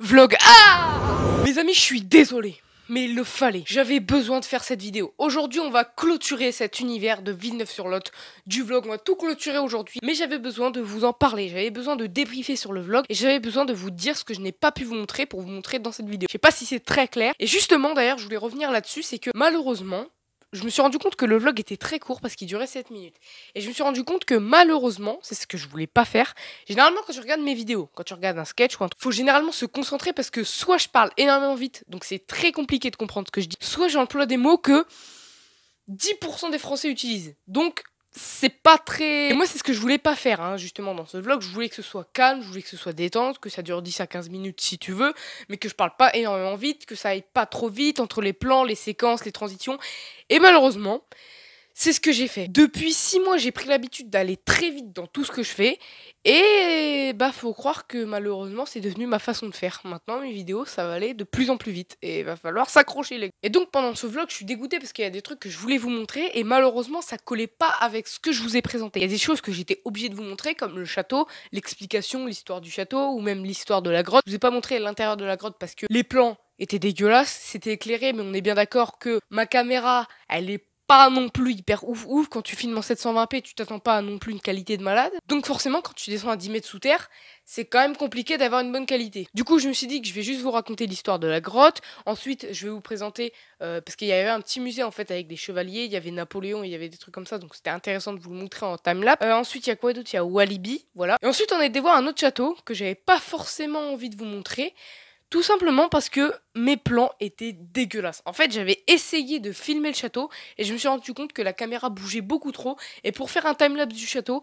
Vlog. Ah! Mes amis, je suis désolé, mais il le fallait. J'avais besoin de faire cette vidéo. Aujourd'hui, on va clôturer cet univers de Villeneuve-sur-Lot du vlog. On va tout clôturer aujourd'hui. Mais j'avais besoin de vous en parler. J'avais besoin de débriefer sur le vlog. Et j'avais besoin de vous dire ce que je n'ai pas pu vous montrer pour vous montrer dans cette vidéo. Je sais pas si c'est très clair. Et justement, d'ailleurs, je voulais revenir là-dessus. C'est que malheureusement, je me suis rendu compte que le vlog était très court parce qu'il durait 7 minutes. Et je me suis rendu compte que malheureusement, c'est ce que je voulais pas faire. Généralement, quand tu regardes mes vidéos, quand tu regardes un sketch ou un truc, faut généralement se concentrer parce que soit je parle énormément vite, donc c'est très compliqué de comprendre ce que je dis, soit j'emploie des mots que 10% des Français utilisent. Donc, c'est pas très... Et moi, c'est ce que je voulais pas faire, hein, justement, dans ce vlog. Je voulais que ce soit calme, je voulais que ce soit détente, que ça dure 10 à 15 minutes si tu veux, mais que je parle pas énormément vite, que ça aille pas trop vite entre les plans, les séquences, les transitions. Et malheureusement, c'est ce que j'ai fait. Depuis 6 mois, j'ai pris l'habitude d'aller très vite dans tout ce que je fais. Et bah, faut croire que malheureusement, c'est devenu ma façon de faire. Maintenant, mes vidéos, ça va aller de plus en plus vite. Et il va falloir s'accrocher les gars. Et donc, pendant ce vlog, je suis dégoûtée parce qu'il y a des trucs que je voulais vous montrer. Et malheureusement, ça collait pas avec ce que je vous ai présenté. Il y a des choses que j'étais obligée de vous montrer, comme le château, l'explication, l'histoire du château, ou même l'histoire de la grotte. Je vous ai pas montré l'intérieur de la grotte parce que les plans étaient dégueulasses. C'était éclairé, mais on est bien d'accord que ma caméra, elle est pas non plus hyper ouf quand tu filmes en 720p, tu t'attends pas à non plus une qualité de malade. Donc forcément, quand tu descends à 10 mètres sous terre, c'est quand même compliqué d'avoir une bonne qualité. Du coup, je me suis dit que je vais juste vous raconter l'histoire de la grotte. Ensuite, je vais vous présenter, parce qu'il y avait un petit musée en fait avec des chevaliers, il y avait Napoléon, il y avait des trucs comme ça, donc c'était intéressant de vous le montrer en timelapse. Ensuite, il y a quoi d'autre? Il y a Walibi, voilà. Et ensuite, on a été voir un autre château que j'avais pas forcément envie de vous montrer. Tout simplement parce que mes plans étaient dégueulasses. En fait, j'avais essayé de filmer le château et je me suis rendu compte que la caméra bougeait beaucoup trop. Et pour faire un timelapse du château,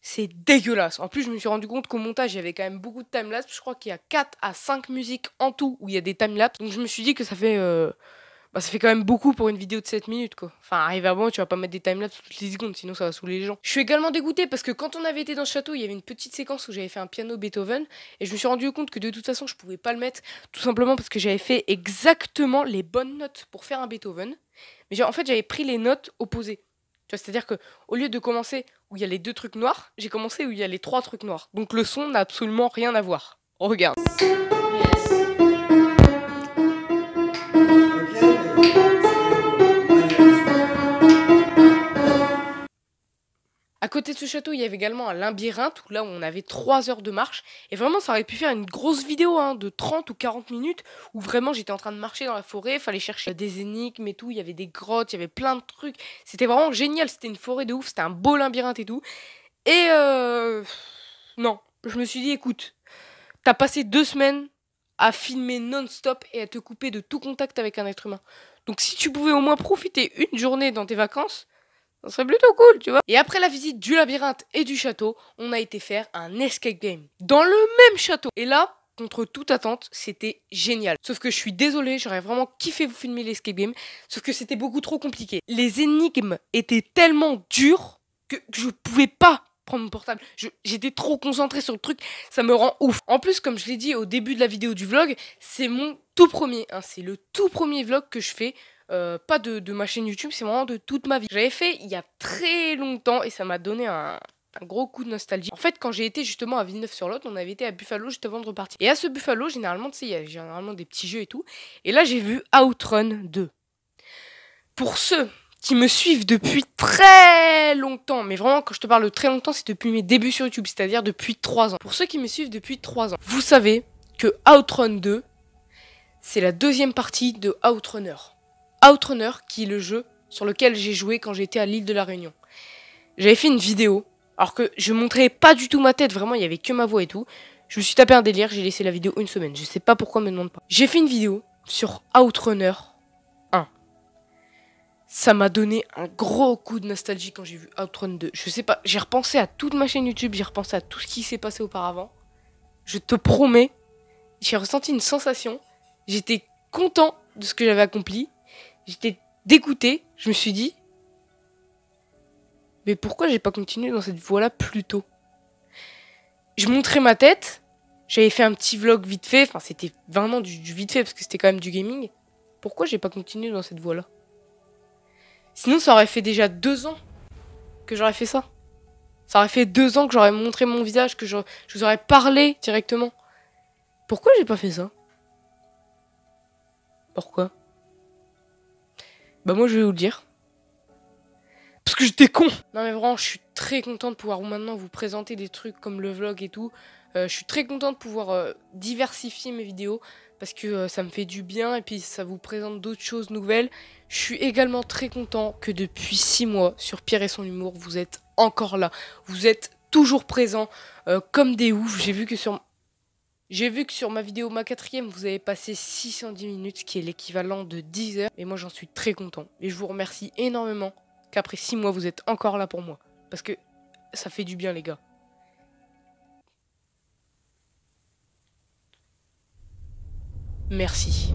c'est dégueulasse. En plus, je me suis rendu compte qu'au montage, il y avait quand même beaucoup de timelapse. Je crois qu'il y a 4 à 5 musiques en tout où il y a des timelapses. Donc je me suis dit que ça fait quand même beaucoup pour une vidéo de 7 minutes, quoi. Enfin, arrive à bon, tu vas pas mettre des timelapses toutes les secondes, sinon ça va saouler les gens. Je suis également dégoûtée parce que quand on avait été dans le château, il y avait une petite séquence où j'avais fait un piano Beethoven et je me suis rendu compte que de toute façon, je pouvais pas le mettre, tout simplement parce que j'avais fait exactement les bonnes notes pour faire un Beethoven. Mais en fait, j'avais pris les notes opposées. Tu vois, c'est-à-dire que au lieu de commencer où il y a les 2 trucs noirs, j'ai commencé où il y a les 3 trucs noirs. Donc le son n'a absolument rien à voir. On regarde. À côté de ce château, il y avait également un labyrinthe où là où on avait 3 heures de marche. Et vraiment, ça aurait pu faire une grosse vidéo hein, de 30 ou 40 minutes où vraiment j'étais en train de marcher dans la forêt, fallait chercher des énigmes et tout, il y avait des grottes, il y avait plein de trucs. C'était vraiment génial, c'était une forêt de ouf, c'était un beau labyrinthe et tout. Et non, je me suis dit, écoute, t'as passé 2 semaines à filmer non-stop et à te couper de tout contact avec un être humain. Donc si tu pouvais au moins profiter une journée dans tes vacances, ça serait plutôt cool, tu vois. Et après la visite du labyrinthe et du château, on a été faire un escape game dans le même château. Et là, contre toute attente, c'était génial. Sauf que je suis désolée, j'aurais vraiment kiffé vous filmer l'escape game, sauf que c'était beaucoup trop compliqué. Les énigmes étaient tellement dures que je pouvais pas prendre mon portable. J'étais trop concentrée sur le truc, ça me rend ouf. En plus, comme je l'ai dit au début de la vidéo du vlog, c'est mon tout premier, hein, c'est le tout premier vlog que je fais. Pas de ma chaîne YouTube, c'est vraiment de toute ma vie. J'avais fait il y a très longtemps et ça m'a donné un gros coup de nostalgie. En fait, quand j'ai été justement à Villeneuve-sur-Lot, on avait été à Buffalo juste avant de repartir. Et à ce Buffalo, généralement, tu sais, il y a généralement des petits jeux et tout. Et là, j'ai vu Outrun 2. Pour ceux qui me suivent depuis très longtemps, mais vraiment, quand je te parle de très longtemps, c'est depuis mes débuts sur YouTube, c'est-à-dire depuis 3 ans. Pour ceux qui me suivent depuis 3 ans, vous savez que Outrun 2, c'est la 2e partie de Outrunner. Outrunner, qui est le jeu sur lequel j'ai joué quand j'étais à l'île de la Réunion. J'avais fait une vidéo, alors que je montrais pas du tout ma tête, vraiment, il y avait que ma voix et tout. Je me suis tapé un délire, j'ai laissé la vidéo 1 semaine. Je sais pas pourquoi, me demande pas. J'ai fait une vidéo sur Outrunner 1. Ça m'a donné un gros coup de nostalgie quand j'ai vu Outrun 2. Je sais pas, j'ai repensé à toute ma chaîne YouTube, j'ai repensé à tout ce qui s'est passé auparavant. Je te promets, j'ai ressenti une sensation. J'étais content de ce que j'avais accompli. J'étais dégoûté, je me suis dit, mais pourquoi j'ai pas continué dans cette voie-là plus tôt? Je montrais ma tête, j'avais fait un petit vlog vite fait, enfin c'était vraiment du vite fait parce que c'était quand même du gaming. Pourquoi j'ai pas continué dans cette voie-là? Sinon, ça aurait fait déjà 2 ans que j'aurais fait ça. Ça aurait fait 2 ans que j'aurais montré mon visage, que je vous aurais parlé directement. Pourquoi j'ai pas fait ça? Pourquoi? Bah moi, je vais vous le dire. Parce que j'étais con. Non mais vraiment, je suis très content de pouvoir maintenant vous présenter des trucs comme le vlog et tout. Je suis très content de pouvoir diversifier mes vidéos parce que ça me fait du bien et puis ça vous présente d'autres choses nouvelles. Je suis également très content que depuis 6 mois sur Pierre et son humour, vous êtes encore là. Vous êtes toujours présents comme des oufs. J'ai vu que sur ma vidéo, ma 4e, vous avez passé 610 minutes, ce qui est l'équivalent de 10 heures. Et moi, j'en suis très content. Et je vous remercie énormément qu'après 6 mois, vous êtes encore là pour moi. Parce que ça fait du bien, les gars. Merci.